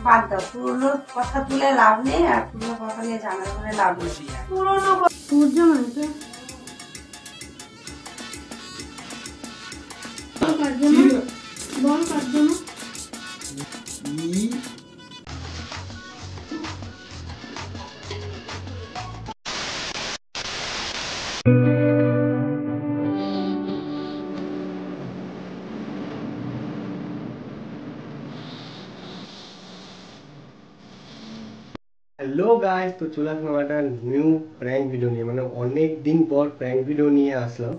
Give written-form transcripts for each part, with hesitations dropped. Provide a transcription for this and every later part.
বাদ দাও, পুরোনো কথা তুলে লাভ নেই, আর পুরোনো কথা নিয়ে ঝামেলা করে লাভ নেই। পুরোনো সূর্য মানে বল কার জন্য हेलो गाइस, तो चले আসলাম একটা নিউ প্র্যাঙ্ক ভিডিও নিয়ে। মানে অনেক দিন পর প্র্যাঙ্ক ভিডিও নিয়ে আসলাম।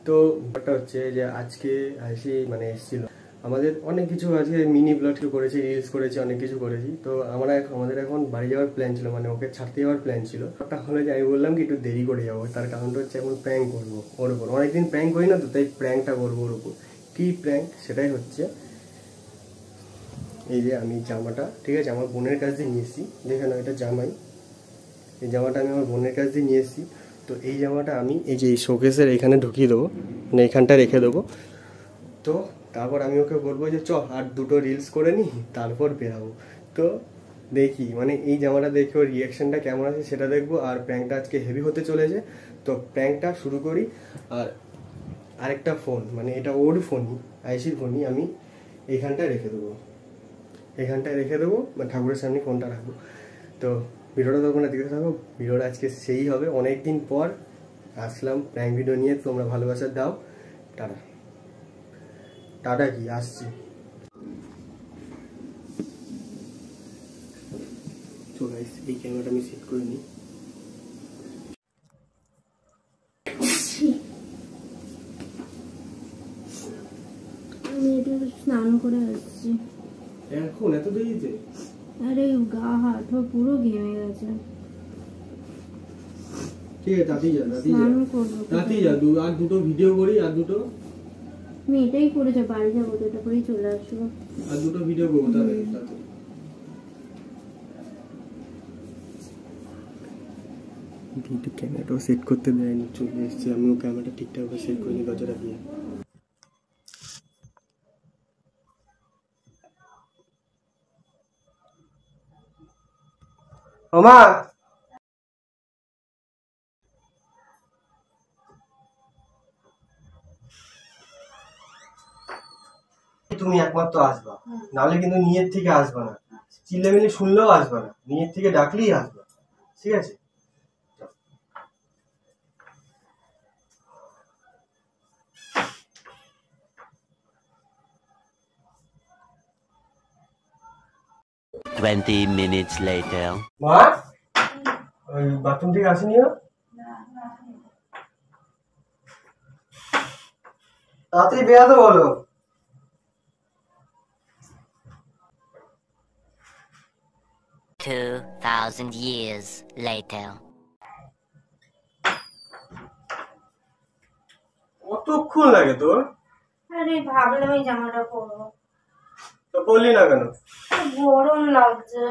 তো ব্যাপারটা হচ্ছে যে আজকে আসি মানে এসেছিল আমাদের অনেক কিছু, আজকে মিনি ব্লগ করেছি, রিলস করেছি, অনেক কিছু করেছি। তো আমাদের এখন বাড়ি যাওয়ার প্ল্যান ছিল, মানে ওকে ছাড়তে যাওয়ার প্ল্যান ছিল। ওটা হলো যে আমি বললাম কি একটু দেরি করে যাবো, তার কারণটা হচ্ছে এখন প্র্যাঙ্ক করবো ওর উপর। অনেকদিন প্র্যাঙ্ক করি না, তো তাই প্র্যাঙ্কটা করবো ওর উপর। কি প্র্যাঙ্ক সেটাই হচ্ছে এই যে আমি জামাটা, ঠিক আছে, আমার বোনের কাছ দিয়ে নিয়ে এসেছি। দেখে না, এটা জামাই। এই জামাটা আমি আমার বোনের কাছ দিয়ে নিয়ে এসেছি। তো এই জামাটা আমি এই যে এই শোকেসের এখানে ঢুকিয়ে দেবো, মানে এখানটা রেখে দেবো। তো তারপর আমি ওকে বলবো যে চ আর দুটো রিলস করে নি, তারপর বেরাবো। তো দেখি মানে এই জামাটা দেখে ওর রিয়াকশানটা কেমন আছে সেটা দেখবো। আর প্র্যাঙ্কটা আজকে হেভি হতে চলেছে, তো প্র্যাঙ্কটা শুরু করি। আর আরেকটা ফোন, মানে এটা ওর ফোনই, আইসির ফোনই, আমি এইখানটায় রেখে দেবো, এখানটায় রেখে দেবো, মানে ঠাকুরের সামনে ফোনটা রাখবো। তো ভিডিওটা তখন দেখতে থাকো, ভিডিওটা আজকে সেই হবে। অনেকদিন পর আসলাম প্র্যাঙ্ক ভিডিও নিয়ে, তোমরা ভালোবাসা দাও। টাটা টাটা, কি আসছি। তো গাইস, এই ক্যামেরাটা আমি সেট করে নিই। আমি একটু স্নান করে আসছি। এখন এত দেরিতে? আরে গা হাত পুরো ঘেমে গেছে। ঠিক আছে, তাতেই যা, তাতেই যা, আর দুটো ভিডিও করি, আর দুটো আমি এটাই করে যা, বাড়ি যাবো তো এটা করেই চলে আসবো, আর দুটো ভিডিও করবো তাহলে। কিন্তু ক্যামেরাটাও সেট করতে দেয়নি, চলে এসেছি। আমিও ক্যামেরাটা ঠিকঠাক সেট করিনি দরজাটা দিয়ে। ওমা, তুমি একমাত্র আসবা, নাহলে কিন্তু নিজের থেকে আসবা না। চিল্লামিল্লি শুনলেও আসবা না, নিজের থেকে ডাকলেই আসবা, ঠিক আছে? minutes later. মা, ওই বাথরুম থেকে আসেনি না? তাড়াতাড়ি বেরাতে বলো। $2,000 years later. কতক্ষণ লাগে তোর? আরে ভাবলাম এই জামাটা পরবো, তো পরলি না কেন? গরম লাগছে।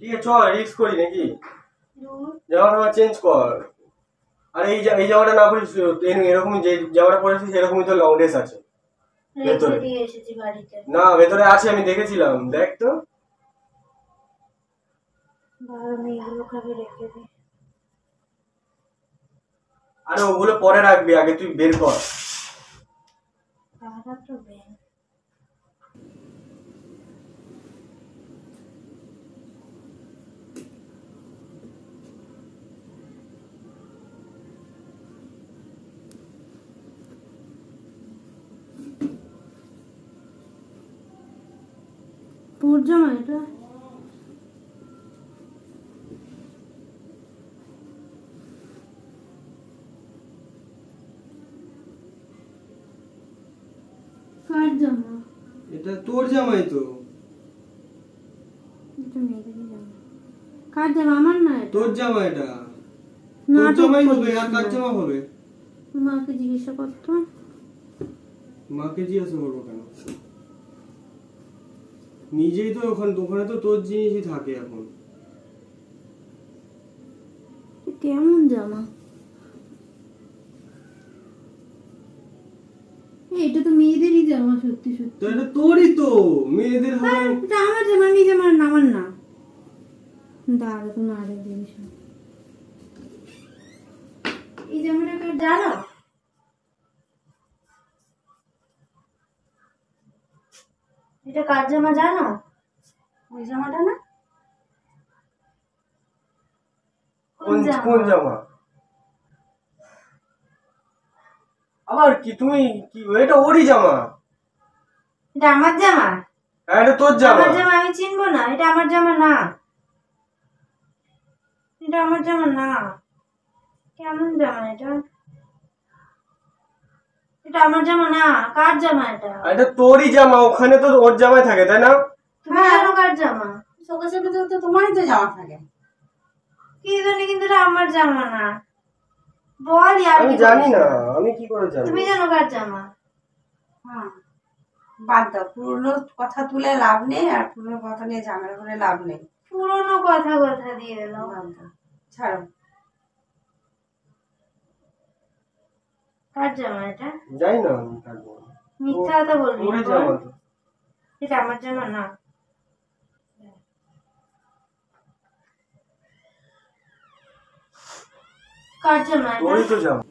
ঠিক আছে, চল রিস্ক করি নাকি? জামাটা চেঞ্জ কর। আর এই জামাটা না পরিস, এরকমই যে জামাটা পরেছিস এরকমই তো লং ড্রেস আছে ভেতরে। না, ভেতরে আছে, আমি দেখেছিলাম, দেখ তো। আরে ওগুলো পরে রাখবি, আগে তুই বের কর। তোর জামা এটা? কার জামা? এটা তোর জামাই তো। কার জামা? আমার না, তোর জামা এটা। তোর জামাই হবে, আর কার জামা হবে? মাকে জিজ্ঞাসা করতো। মাকে জিজ্ঞাসা করবো কেন? নিজেই তো ওখানে তো তোর জিনিসই থাকে এখন। কেমন জামা? সত্যি সত্যি। তো এটা তোরই তো, মেয়েদের হবে। এটা আমার জামা, আমি জামা আমার না। দাঁড়া তো না রে জিনিস। এই জামাটা কার জানো? এটা কার জামা জানো? ওই জামাটা না? কোন জামা? আবার কি তুমি কি, এটা ওরই জামা। এটা আমার জামা? হ্যাঁ এটা তোর জামা। আমার জামা আমি চিনবো না? এটা আমার জামা না, এটা আমার জামা না। কেমন জামা এটা? এটা আমার জামা না। কার জামা এটা? এটা তোরই জামা, ওখানে তো ওর জামাই থাকে তাই না? তুমি জানো কার জামা? শোকেসের ভিতরে তো তোমারই তো জামা থাকে। কি জানি, কিন্তু এটা আমার জামা না। বল ইয়ার, আমি জানি না, আমি কি করে জানি? তুমি জানো কার জামা? হ্যাঁ, বাদ দাও, পুরোনো কথা তুলে লাভ নেই, আর পুরোনো কথা নিয়ে ঝামেলা করে লাভ নেই। পুরোনো কথা কথা দিয়ে এলো। বাদ দাও, ছাড়ো। কার জামা এটা? জানি না আমি কার জামা। মিথ্যা কথা বলবি না, ওরই বল। জামা তো। এটা আমার জামা না। কার জামা এটা? তোরই তো জামা।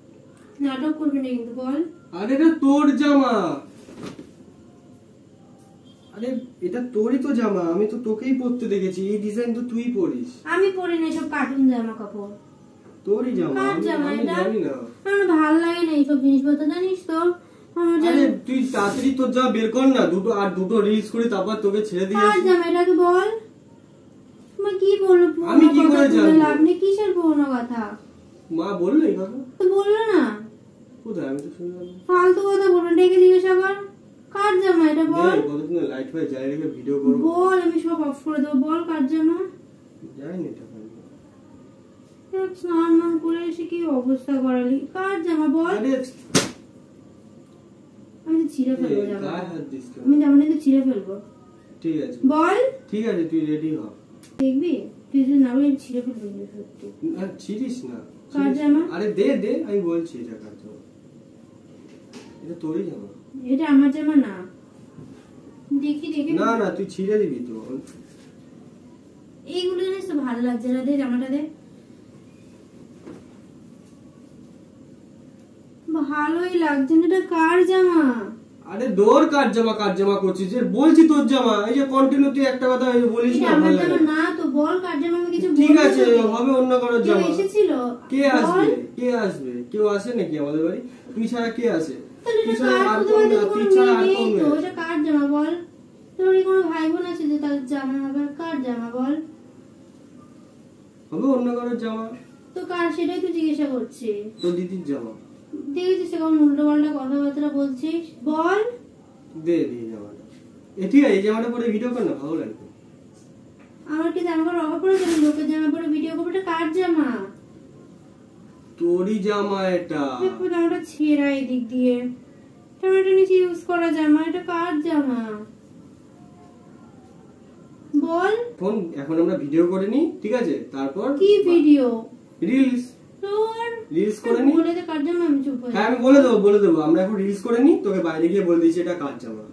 নাটক করবি না কিন্তু, বল। আরে এটা তোর জামা। আরে এটা তোরই তো জামা, আমি তো তোকেই পরতে দেখেছি, এই ডিজাইন তো তুই পরিস। আমি পরি না সব কার্টুন জামা কাপড়। তোরই জামা, কার জামা আমি এটা? জানি না। আমার ভালো লাগে না এইসব জিনিসপত্র, জানিস তো। আমার আরে জামা তুই তাড়াতাড়ি তোর জামা বের কর না, দুটো রিলস করে তারপর তোকে ছেড়ে দিয়ে কার আসি। জামা এটা কি বল? তুমি কি বললো? আমি কি করে জানবো? লাভ নেই, কিসের পুরোনো কথা? মা বললো এই কথা? তো বললো না। কোথায়, আমি তো শুনলাম। ফালতু কথা বলবেন, ডেকে জিজ্ঞাসা কর। কার জামা এটা বল? কতদিন লাইট ফাইট জ্বালিয়ে রেখে ভিডিও করবো। বল, আমি সব অফ করে দেবো। বল কার জামা? জানি না এটা কার জামা। দেখ, স্নান মান করে এসে কি অবস্থা করালি। কার জামা বল? আরে আমি তো ছিঁড়ে ফেলবো গায়ে জামা। হাত দিস কেন? আমি জামাটা তো ছিঁড়ে ফেলবো। ঠিক আছে বল। ঠিক আছে, তুই রেডি হ। দেখবি তুই যদি না বলি আমি ছিঁড়ে ফেলবো কিন্তু সত্যি। ছিড়িস না। কার জামা? আরে দে দে, আমি বলছি এটা কার জামা। এটা তোরই জামা। এটা আমার জামা না। দেখি দেখি। না না, তুই ছিঁড়ে দিবি তো। এইগুলো জানিস তো ভালো লাগছে না। দে জামাটা দে। ভালোই লাগছে না। এটা কার জামা? আরে দৌড়, কার জামা করছিস? যে বলছি তোর জামা, এই যে কন্টিনিউ তুই একটা কথা বলিস এটা না, আমার ভালো জামা লাগে না। না তো। বল কার জামা? আমি কিছু ঠিক বলবো আছে, তোকে। হবে অন্য কারোর কেউ জামা। এসেছিল? কে বল। আসবে? কে আসবে? কেউ আসে নাকি আমাদের বাড়ি? তুই ছাড়া কে আসে? তাহলে তুই এটা ছাড়া কার? আর তোদের কোন, বাড়িতে তো তুই কোনো ছাড়া আর মেয়ে কোন নেই তো। মেয়ে? এটা কার জামা বল? তোর কি কোনো ভাই বোন আছে যে তার জামা হবে? কার জামা বল? হবে অন্য কারোর জামা। তো কার সেটাই তো জিজ্ঞাসা করছি। তোর দিদির জামা। দেখেছিস এখন উল্টো পাল্টা কথাবার্তা বলছিস। বল। দে দিয়ে জামাটা। ঠিক আছে, এই জামাটা পরে ভিডিও কর না, ভালো লাগবে। আমার কি জামা কাপড় অভাব পড়েছে? আমি লোকের জামা পরে ভিডিও করবো? এটা কার জামা? তোরই জামা এটা। দেখো জামাটা ছেঁড়া এদিক দিয়ে। জামাটা নিচে ইউজ করা জামা। এটা কার জামা বল? ফোন এখন আমরা ভিডিও করে নি, ঠিক আছে? তারপর কি ভিডিও? রিলস। তোর রিলস করে নি। বলে দে কার জামা, আমি চুপ হয়ে হ্যাঁ যাবো। আমি বলে দেবো। আমরা এখন রিলস করে নি, তোকে বাইরে গিয়ে বলে দিচ্ছি এটা কার জামা।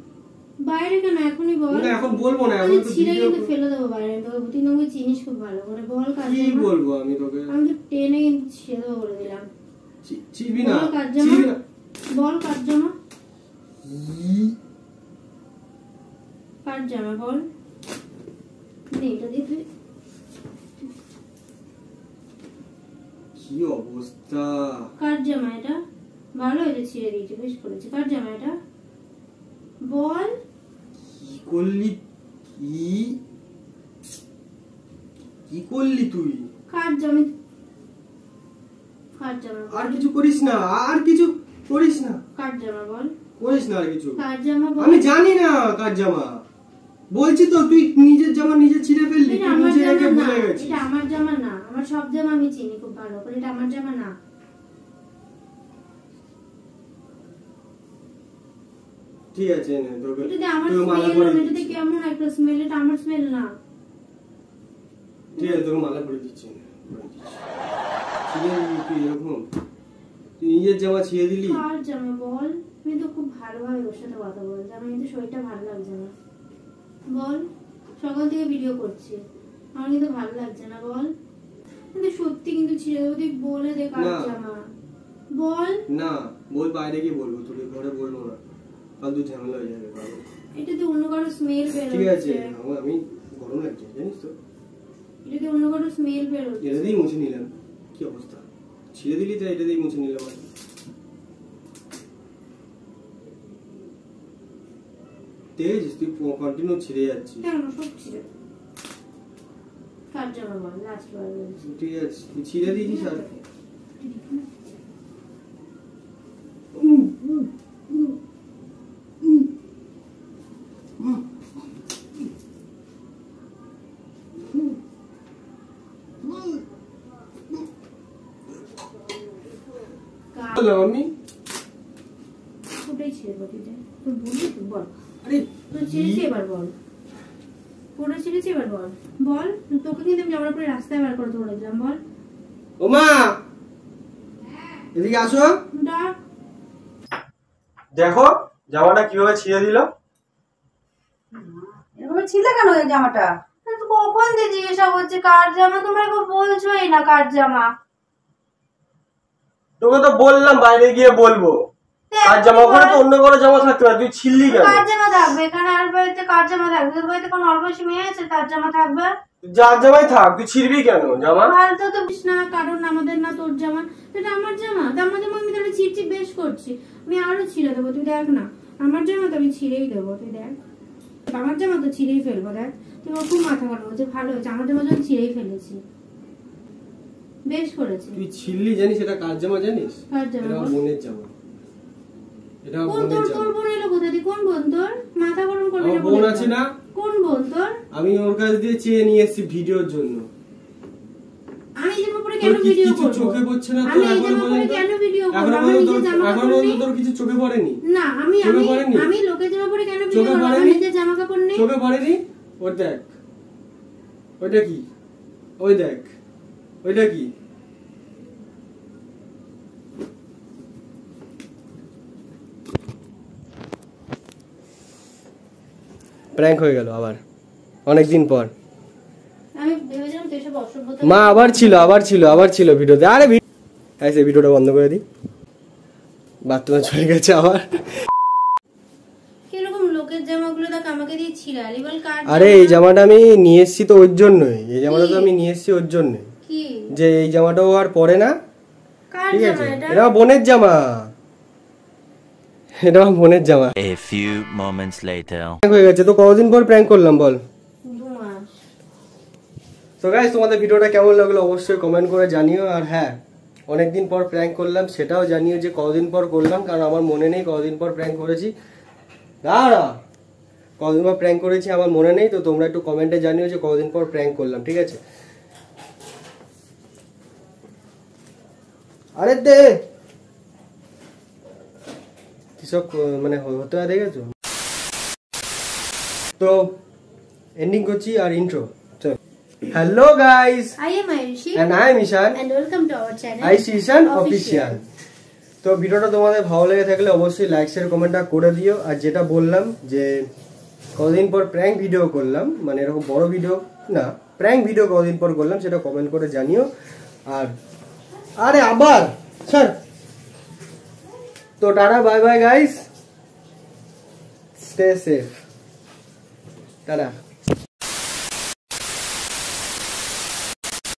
বাইরে কেন? এখনই বল। না এখন বলবো না, আমি এখন তো ছিঁড়ে ভিডিও। কিন্তু ফেলে দেবো বাইরে। তোকে তুই আমাকে চিনিস খুব ভালো করে। বল কার কি জামা? বলবো আমি তোকে? আমি তো টেনে কিন্তু ছিঁড়ে দেবো বলে দিলাম। চিবি না, বল কার জামা? চিবি না। বল কার জামা? কার জামা বল? নে এটা দিয়ে তুই। কি অবস্থা! কার জামা এটা? ভালো হয়েছে ছিঁড়ে দিয়েছে, বেশ করেছে। কার জামা এটা বল? কি করলি? কি করলি তুই? কার জামা? কার জামা বল? আর কিছু করিস না, আর কিছু করিস না, কার জামা বল? করিস না আর কিছু। কার জামা বল? আমি জানি না কার জামা। বলছি তো, তুই নিজের জামা নিজে ছিঁড়ে ফেললি, এটা তুই আমার নিজে জামা একে না। ভুলে গেছিস। এটা আমার জামা না। আমার সব জামা আমি চিনি খুব ভালো করে। এটা আমার জামা না। ঠিক আছে নে, তোকে এটাতে আমার তোকে মালা স্মেল পরে হবে। এটাতে দিচ্ছি। কেমন একটা স্মেল। এটা আমার স্মেল না। ঠিক আছে, তোকে মালা পরে দিচ্ছি নে, পরে দিচ্ছি। ঠিক আছে তুই এরকম তুই নিজের জামা ছিঁড়ে দিলি। কার জামা বল? আমি তো খুব ভালোভাবে ওর সাথে কথা বলছি, আমার কিন্তু শরীরটা ভালো লাগছে না। বল, সকাল থেকে ভিডিও করছি, আমার কিন্তু ভালো লাগছে না। বল, কিন্তু সত্যি কিন্তু ছিঁড়ে দেবো, তুই বলে দে কার জামা। বল না, বল, বাইরে গিয়ে বলবো, তোর ঘরে বলবো না, ফালতু ঝামেলা হয়ে যাবে। এটাতে অন্য কারো স্মেল বের ঠিক আছে, হচ্ছে। আমি গরম লাগছে জানিস তো, এটাতে অন্য কারো স্মেল বের হচ্ছে। এটা দিয়েই মুছে নিলাম। কি অবস্থা, ছিঁড়ে দিলি তো, এটা দিয়েই মুছে নিলাম। দেখেছিস তুই কন্টিনিউ ছিঁড়ে যাচ্ছিস। কেন সব ছিঁড়ে? কার জামা বল, লাস্ট বার বলছি। ঠিক আছে, তুই ছিঁড়ে দিয়েছিস। আর আমি ওটাই ছিঁড়ে বল, তুই বললি তো বল। আরে তুই ছিঁড়েছি, এবার বল। পুরো ছিঁড়েছি, এবার বল। বল, তোকে কিন্তু আমি জামার পরে রাস্তায় বার করে দৌড়ে দিলাম। বল। ও মা, এদিকে আসো। ডাক। দেখো জামাটা কিভাবে ছিঁড়ে দিল। এভাবে ছিলে কেন এই জামাটা? তো কখন দিয়ে জিজ্ঞাসা করছে কার জামা, তোমরা কেউ বলছোই না কার জামা। তোকে তো বললাম বাইরে গিয়ে বলবো। আর জামা, ওখানে তো অন্য কারো জামা থাকতে পারে, তুই ছিললি কেন? কার জামা থাকবে এখানে? আর বাড়িতে কার জামা থাকবে? তোর বাড়িতে কোনো অল্পবয়সী মেয়ে আছে তার জামা থাকবে? যার জামাই থাক, তুই ছিড়বি কেন জামা? ফালতু তো বিষ না, কারণ আমাদের না তোর জামা, এটা আমার জামা। তো আমার জামা আমি তাহলে ছিঁড়ছি, বেশ করছি, আমি আরো ছিঁড়ে দেবো। তুই দেখ না, আমার জামা তো আমি ছিঁড়েই দেবো। তুই দেখ, আমার জামা তো ছিঁড়েই ফেলবো। দেখ, তুই ওর খুব মাথা খারাপ হচ্ছে। ভালো হয়েছে, আমার জামা যখন ছিঁড়েই ফেলেছি, বেশ করেছি। তুই ছিললি জানিস এটা কার জামা জানিস? কার জামা? এটা আমার বোনের জামা। এটা আমার কোন বোনের তোর? তোর জামা। বোন এলো কোথা দিয়ে? কোন বোন তোর? মাথা গরম করবি আমার না বোন বলে আছে দিলাম। না? কোন বোন তোর? আমি ওর কাছ দিয়ে চেয়ে নিয়ে এসেছি ভিডিওর জন্য। আমি এই জামা পরে তোর কেন ভিডিও কিছু করব? চোখে পড়ছে না? আমি তোর এই এখনো জামা পরে পর্যন্ত কেন ভিডিও করব? এখনো আমি নিজে জামা কাপড় নেই। তোর কিছু চোখে পড়েনি? না, আমি চোখে আমি পড়েনি? আমি লোকের জামা পরে কেন ভিডিও চোখে করব? আমার পড়েনি? নিজের জামা কাপড় নেই। চোখে পড়েনি? ওই দেখ, ওইটা কি? ওই দেখ, ওইটা কি? প্র্যাঙ্ক হয়ে গেল আবার অনেকদিন পর। আমি ভেবেছিলাম তুই সব অসভ্যতা। মা আবার ছিল ভিডিওতে। আরে এই ভিডিওটা বন্ধ করে দিই, বাথরুমে চলে গেছে আবার। কিরকম লোকের জামাগুলো দেখ আমাকে দিয়ে ছিড়ালি। বল কার? আরে এই জামাটা আমি নিয়ে এসেছি তো ওর জন্যই, এই জামাটা তো আমি নিয়ে এসেছি ওর জন্যই, কি যে এই জামাটাও আর পরে না। কার ঠিক জামা আছে, এটা? এটা আমার বোনের জামা, এটা আমার বোনের জামা। A few moments later. Prank হয়ে গেছে তো, কতদিন পর প্র্যাঙ্ক করলাম বল? 2 মাস। তো গাইস, তোমাদের ভিডিওটা কেমন লাগলো অবশ্যই কমেন্ট করে জানিও। আর হ্যাঁ, অনেকদিন পর প্র্যাঙ্ক করলাম সেটাও জানিও যে কতদিন পর করলাম, কারণ আমার মনে নেই কতদিন পর প্র্যাঙ্ক করেছি। দাঁড়া, কতদিন পর প্র্যাঙ্ক করেছি আমার মনে নেই, তো তোমরা একটু কমেন্টে জানিও যে কতদিন পর প্র্যাঙ্ক করলাম, ঠিক আছে? আরে দে কিসব মানে হতে হয় দেখেছো। তো এন্ডিং করছি আর intro. Hello guys, I am Ayushi and I am Ishan, and welcome to our channel Ishan Official. তো ভিডিওটা তোমাদের ভালো লেগে থাকলে অবশ্যই লাইক শেয়ার কমেন্টটা করে দিও। আর যেটা বললাম যে কতদিন পর প্র্যাঙ্ক ভিডিও করলাম, মানে এরকম বড় ভিডিও না, প্র্যাঙ্ক ভিডিও কতদিন পর করলাম সেটা কমেন্ট করে জানিও। আর আরে আবার স্যার, তো tata, bye bye guys, stay safe, tata.